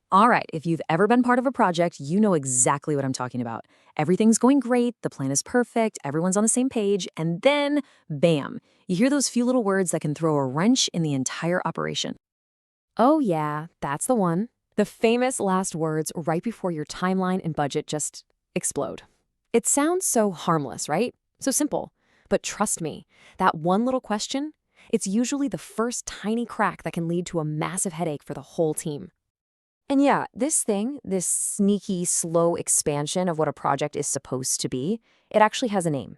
All right, if you've ever been part of a project, you know exactly what I'm talking about. Everything's going great, the plan is perfect, everyone's on the same page, and then, bam, you hear those few little words that can throw a wrench in the entire operation. Oh, yeah, that's the one. The famous last words right before your timeline and budget just explode. It sounds so harmless, right? So simple. But trust me, that one little question, it's usually the first tiny crack that can lead to a massive headache for the whole team. And yeah, this sneaky, slow expansion of what a project is supposed to be, it actually has a name.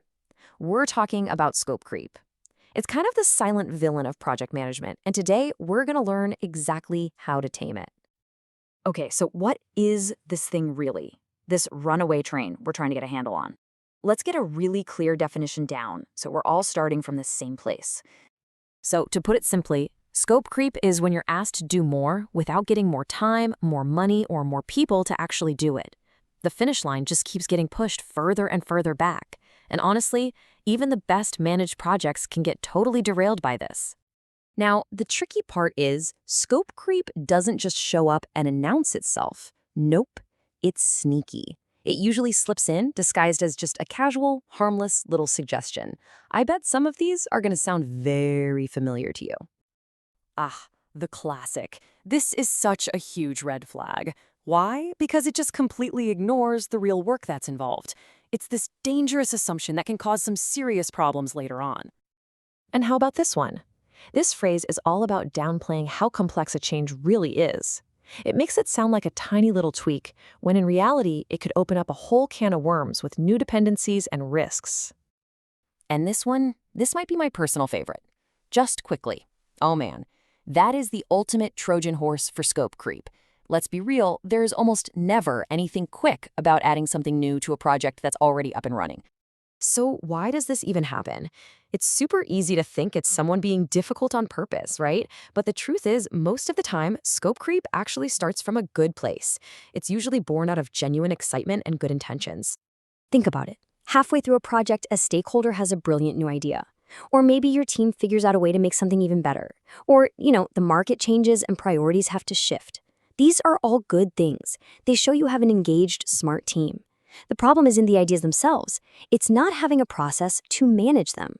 We're talking about scope creep. It's kind of the silent villain of project management, and today we're going to learn exactly how to tame it. Okay, so what is this thing really? This runaway train we're trying to get a handle on. Let's get a really clear definition down so we're all starting from the same place. So, to put it simply, scope creep is when you're asked to do more without getting more time, more money, or more people to actually do it. The finish line just keeps getting pushed further and further back. And honestly, even the best managed projects can get totally derailed by this. Now, the tricky part is scope creep doesn't just show up and announce itself. Nope, it's sneaky. It usually slips in disguised as just a casual, harmless little suggestion. I bet some of these are going to sound very familiar to you. Ah, the classic. This is such a huge red flag. Why? Because it just completely ignores the real work that's involved. It's this dangerous assumption that can cause some serious problems later on. And how about this one? This phrase is all about downplaying how complex a change really is. It makes it sound like a tiny little tweak, when in reality, it could open up a whole can of worms with new dependencies and risks. And this might be my personal favorite. Just quickly. Oh man, that is the ultimate Trojan horse for scope creep. Let's be real, there's almost never anything quick about adding something new to a project that's already up and running. So why does this even happen? It's super easy to think it's someone being difficult on purpose, right? But the truth is, most of the time, scope creep actually starts from a good place. It's usually born out of genuine excitement and good intentions. Think about it. Halfway through a project, a stakeholder has a brilliant new idea. Or maybe your team figures out a way to make something even better. Or, the market changes and priorities have to shift. These are all good things. They show you have an engaged, smart team. The problem is in the ideas themselves. It's not having a process to manage them.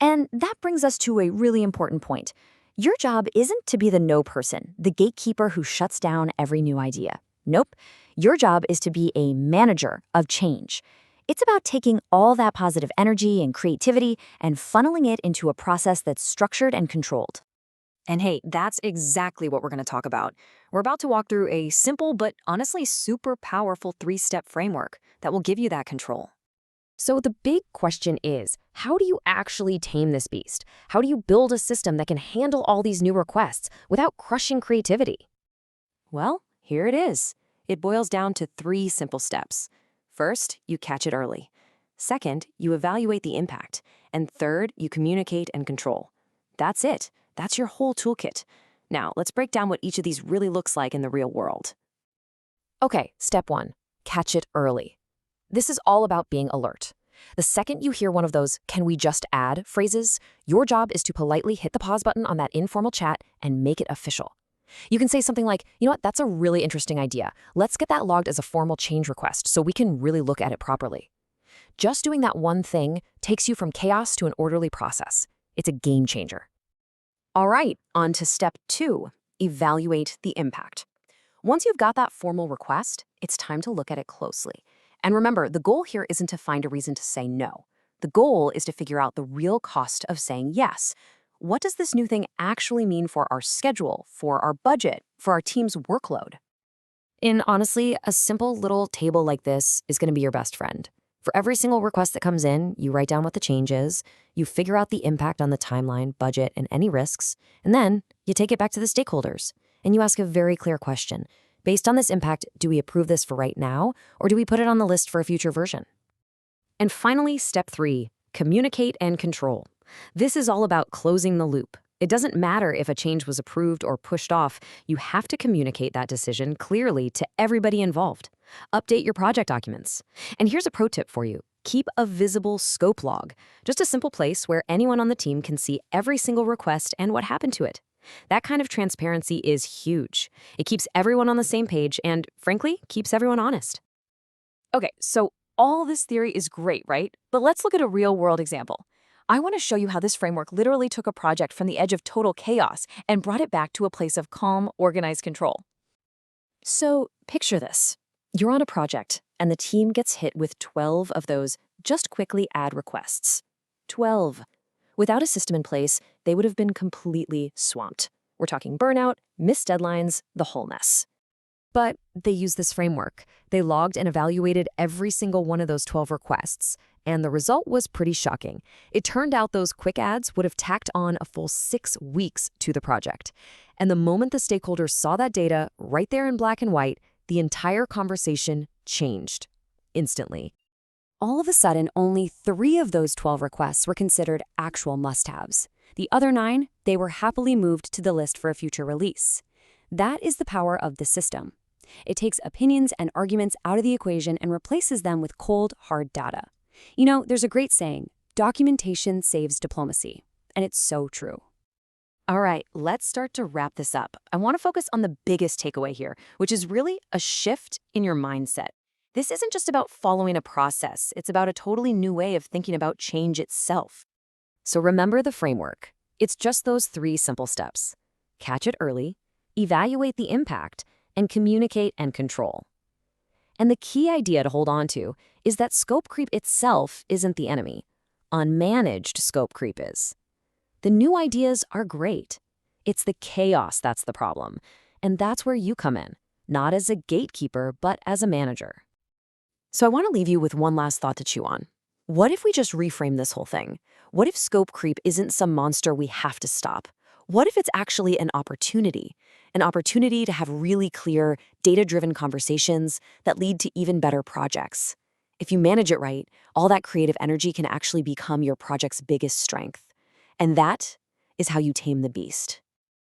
And that brings us to a really important point. Your job isn't to be the no person, the gatekeeper who shuts down every new idea. Nope. Your job is to be a manager of change. It's about taking all that positive energy and creativity and funneling it into a process that's structured and controlled. And hey, that's exactly what we're going to talk about. We're about to walk through a simple but honestly super powerful 3-step framework that will give you that control. So the big question is, how do you actually tame this beast? How do you build a system that can handle all these new requests without crushing creativity? Well, here it is. It boils down to 3 simple steps. First, you catch it early. Second, you evaluate the impact. And third, you communicate and control. That's it. That's your whole toolkit. Now, let's break down what each of these really looks like in the real world. Okay, step 1, catch it early. This is all about being alert. The second you hear one of those "can we just add" phrases, your job is to politely hit the pause button on that informal chat and make it official. You can say something like, "You know what, that's a really interesting idea. Let's get that logged as a formal change request so we can really look at it properly." Just doing that one thing takes you from chaos to an orderly process. It's a game changer. All right, on to step 2, evaluate the impact. Once you've got that formal request, it's time to look at it closely. And remember, the goal here isn't to find a reason to say no. The goal is to figure out the real cost of saying yes. What does this new thing actually mean for our schedule, for our budget, for our team's workload? And honestly, a simple little table like this is going to be your best friend. For every single request that comes in, you write down what the change is, you figure out the impact on the timeline, budget, and any risks, and then you take it back to the stakeholders, and you ask a very clear question. Based on this impact, do we approve this for right now, or do we put it on the list for a future version? And finally, step 3, communicate and control. This is all about closing the loop. It doesn't matter if a change was approved or pushed off, you have to communicate that decision clearly to everybody involved. Update your project documents. And here's a pro tip for you. Keep a visible scope log, just a simple place where anyone on the team can see every single request and what happened to it. That kind of transparency is huge. It keeps everyone on the same page and, frankly, keeps everyone honest. Okay, so all this theory is great, right? But let's look at a real-world example. I want to show you how this framework literally took a project from the edge of total chaos and brought it back to a place of calm, organized control. So picture this. You're on a project, and the team gets hit with 12 of those just quickly add requests. 12. Without a system in place, they would have been completely swamped. We're talking burnout, missed deadlines, the whole mess. But they used this framework. They logged and evaluated every single one of those 12 requests, and the result was pretty shocking. It turned out those quick adds would have tacked on a full 6 weeks to the project. And the moment the stakeholders saw that data, right there in black and white, the entire conversation changed instantly. All of a sudden, only 3 of those 12 requests were considered actual must-haves. The other 9, they were happily moved to the list for a future release. That is the power of the system. It takes opinions and arguments out of the equation and replaces them with cold, hard data. You know, there's a great saying, documentation saves diplomacy. And it's so true. All right, let's start to wrap this up. I want to focus on the biggest takeaway here, which is really a shift in your mindset. This isn't just about following a process. It's about a totally new way of thinking about change itself. So remember the framework. It's just those 3 simple steps. Catch it early, evaluate the impact, and communicate and control. And the key idea to hold on to is that scope creep itself isn't the enemy. Unmanaged scope creep is. The new ideas are great. It's the chaos that's the problem. And that's where you come in, not as a gatekeeper, but as a manager. So I want to leave you with one last thought to chew on. What if we just reframe this whole thing? What if scope creep isn't some monster we have to stop? What if it's actually an opportunity? An opportunity to have really clear, data-driven conversations that lead to even better projects. If you manage it right, all that creative energy can actually become your project's biggest strength. And that is how you tame the beast.